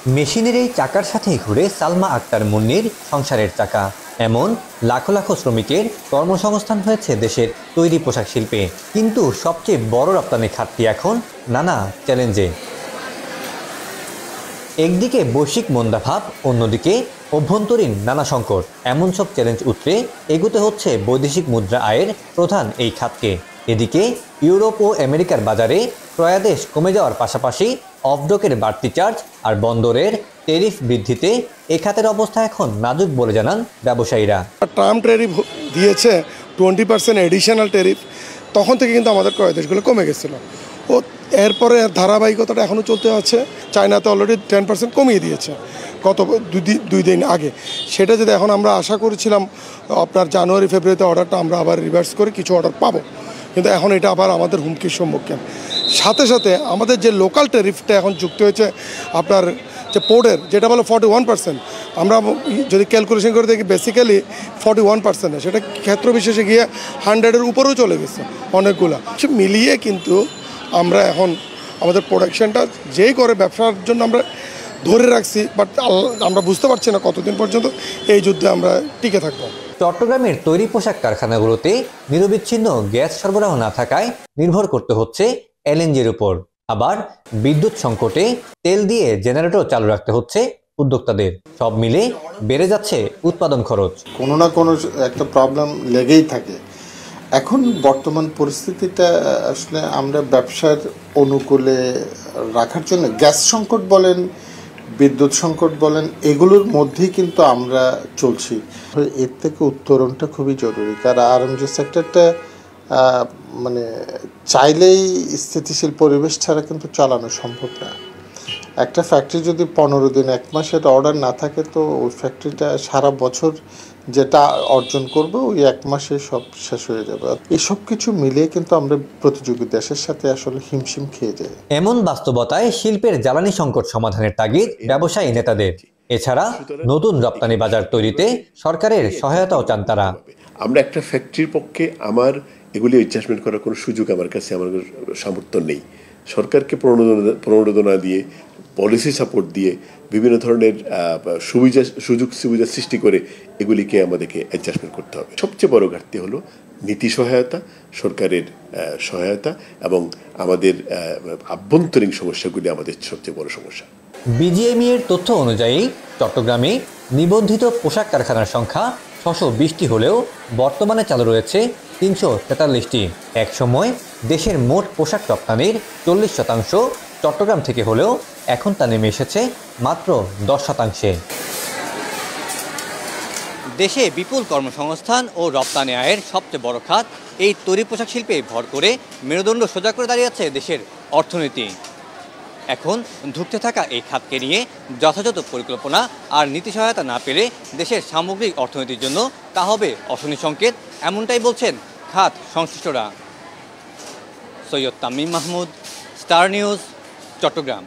মেশিনের এই চাকার সাথেই ঘুরে সালমা আক্তার মুন্নির সংসারের চাকা। এমন লাখো লাখো শ্রমিকের কর্মসংস্থান হয়েছে দেশের তৈরি পোশাক শিল্পে। কিন্তু সবচেয়ে বড় রপ্তানি খাতটি এখন নানা চ্যালেঞ্জে। একদিকে বৈশ্বিক মন্দাভাব, অন্যদিকে অভ্যন্তরীণ নানা সংকট। এমন সব চ্যালেঞ্জ উতরে এগোতে হচ্ছে বৈদেশিক মুদ্রা আয়ের প্রধান এই খাতকে। এদিকে ইউরোপ ও আমেরিকার বাজারে ক্রয়াদেশ কমে যাওয়ার পাশাপাশি অফডকের বাড়তি চার্জ আর বন্দরের ট্যারিফ বৃদ্ধিতে এ খাতের অবস্থা এখন নাজুক বলে জানান ব্যবসায়ীরা। ট্রাম্প ট্যারিফ দিয়েছে 20% এডিশনাল ট্যারিফ, তখন থেকে কিন্তু আমাদের ক্রয়াদেশগুলো কমে গেছিলো। ও এরপরে ধারাবাহিকতাটা এখনও চলতে আছে। চায়নাতে অলরেডি 10% কমিয়ে দিয়েছে গত দুই দিন আগে। সেটা যদি এখন আমরা আশা করেছিলাম আপনার জানুয়ারি ফেব্রুয়ারিতে অর্ডারটা আমরা আবার রিভার্স করে কিছু অর্ডার পাবো, কিন্তু এখন এটা আবার আমাদের হুমকির সম্মুখীন। সাথে সাথে আমাদের যে লোকাল ট্যারিফটা এখন যুক্ত হয়েছে আপনার যে পোর্টের, যেটা বলো 41%, আমরা যদি ক্যালকুলেশন করে দেখি বেসিক্যালি 41%, সেটা ক্ষেত্র বিশেষে গিয়ে 100-এর উপরেও চলে গেছে অনেকগুলা। মিলিয়ে কিন্তু আমরা এখন আমাদের প্রোডাকশনটা যেই করে ব্যবসার জন্য আমরা ধরে রাখছি, বাট আমরা বুঝতে পারছি না কতদিন পর্যন্ত এই যুদ্ধে আমরা টিকে থাকবো। চট্টগ্রামের তৈরি পোশাক কারখানাগুলোতে নিরবিচ্ছিন্ন গ্যাস সরবরাহ না থাকায় নির্ভর করতে হচ্ছে এলএনজির উপর। আবার বিদ্যুৎ সংকটে তেল দিয়ে জেনারেটর চালু রাখতে হচ্ছে উদ্যোক্তাদের। সব মিলে বেড়ে যাচ্ছে উৎপাদন খরচ। কোনো না কোনো একটা প্রবলেম লেগেই থাকে। এখন বর্তমান পরিস্থিতিটা আসলে আমরা ব্যবসার অনুকূলে রাখার জন্য গ্যাস সংকট বলেন, বিদ্যুৎ সংকট বলেন, এগুলোর মধ্যেই কিন্তু আমরা চলছি। এর থেকে উত্তরণটা খুবই জরুরি, কারণ আরএমজি সেক্টরটা মানে চাইলেই স্থিতিশীল পরিবেশ ছাড়া কিন্তু চালানো সম্ভব না। একটা ফ্যাক্টরি যদি 15 দিন 1 মাসের অর্ডার না থাকে, তো ওই ফ্যাক্টরিটা সারা বছর যেটা অর্জন করবে ওই 1 মাসে সব শেষ হয়ে যাবে। এসব কিছু মিলিয়ে কিন্তু আমরা প্রতিযোগী দেশের সাথে আসলে হিমশিম খেয়ে যাই। এমন বাস্তবতায় শিল্পের জ্বালানি সংকট সমাধানের তাগিদ ব্যবসায়ী নেতাদের। এছাড়া নতুন রপ্তানি বাজার তৈরিতে সরকারের সহায়তাও চান তারা। আমরা একটা ফ্যাক্টরির পক্ষে আমার এগুলি অ্যাডজাস্টমেন্ট করার কোনো সুযোগ আমার কাছে আমার সামর্থ্য নেই। সরকারকে প্রণোদনা দিয়ে, পলিসি সাপোর্ট দিয়ে, বিভিন্ন ধরনের সুযোগ সুবিধা সৃষ্টি করে এগুলিকে আমাদেরকে অ্যাডজাস্টমেন্ট করতে হবে। সবচেয়ে বড় ঘাটতি হলো নীতি সহায়তা, সরকারের সহায়তা এবং আমাদের আভ্যন্তরীণ সমস্যাগুলি আমাদের সবচেয়ে বড় সমস্যা। বিজিএমই এর তথ্য অনুযায়ী চট্টগ্রামে নিবন্ধিত পোশাক কারখানার সংখ্যা 620টি হলেও বর্তমানে চালু রয়েছে 343টি। এক সময় দেশের মোট পোশাক রপ্তানির 40% চট্টগ্রাম থেকে হলেও এখন তা নেমে এসেছে মাত্র 10%। দেশে বিপুল কর্মসংস্থান ও রপ্তানি আয়ের সবচেয়ে বড় খাত এই তৈরি পোশাক শিল্পে ভর করে মেরুদণ্ড সোজা করে দাঁড়িয়ে আছে দেশের অর্থনীতি। এখন ধুঁকতে থাকা এই খাতকে নিয়ে যথাযথ পরিকল্পনা আর নীতি সহায়তা না পেলে দেশের সামগ্রিক অর্থনীতির জন্য তা হবে অশনি সংকেত, এমনটাই বলছেন খাত সংশ্লিষ্টরা। Syed Tamim Mahmud, star news, Chittagong.